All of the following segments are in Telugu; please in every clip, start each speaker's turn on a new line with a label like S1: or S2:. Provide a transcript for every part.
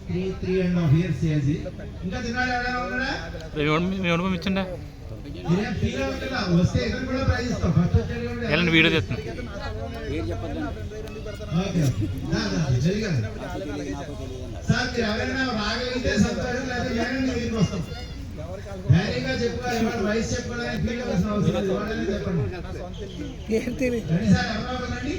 S1: 3.5 years ఏజ్. ఇంకా తిన్నాడు ఎవరైనా ఉన్నాడా?
S2: మేము పంపించండి
S1: మీరేం ఫీల్ అవుతుందా? వస్తే ఇక్కడ కూడా ప్రైజ్ ఇస్తాం. ఫస్ట్ వచ్చేది కూడా
S2: వెళ్ళండి వీడియో తెస్తాను.
S1: ఓకే జరిగాను సార్. మీరు ఎవరైనా రాగలిగితే సంతోషం, లేదా మేడం మీరు వస్తాం. ధైర్యంగా చెప్పుకోవాలి. ఎవరు వయసు చెప్పుకోవడానికి ఫీల్ అవ్వాల్సిన అవసరం లేదు. ఎవరైనా చెప్పండి. రండి సార్, ఎవరో ఒకరండి.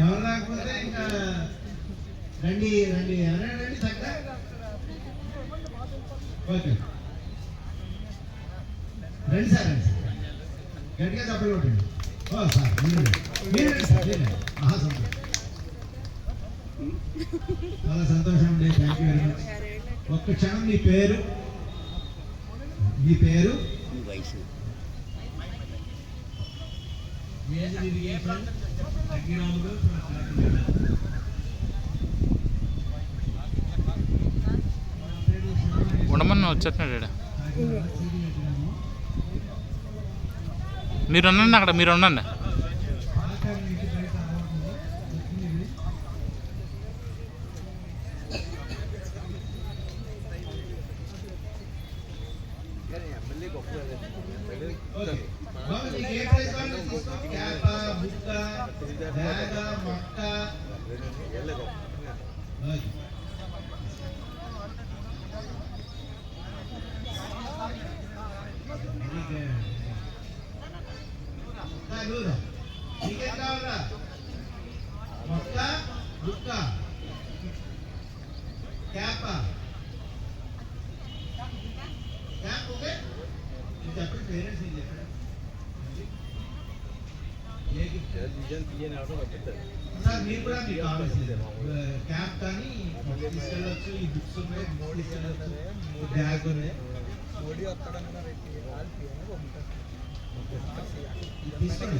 S1: ఎవరు రాకపోతే ఇంకా రండి రండి ఎవరైనా రండి చక్కగా. ఓకే రండి సార్, రండి సార్, గట్టిగా తప్పలు కొట్టండి. ఓ సార్ మీరు సార్, ఆహా సంతోషం, చాలా సంతోషం అండి. Thank you very much. ఒక్క క్షణం మీ పేరు, మీ పేరు,
S2: ఉండమని వచ్చేస్తున్నాడు. మీరు ఉండండి అక్కడ, మీరు ఉండండి.
S1: నీకేం కావాలా? మొక్క బుక్క క్యాప్ క్యాప్ ఓకే. ఇది చెప్పండి పేరెంట్స్, ఇది చెప్పండి. సార్ మీరు కూడా మీకు కావాల్సింది క్యాప్ కానీ తీసుకెళ్ళచ్చు. ఈ బుక్స్ ఉన్నాయి, తీసుకెళ్ళచ్చు, బ్యాగ్ ఉన్నాయి. తీసుకోండి.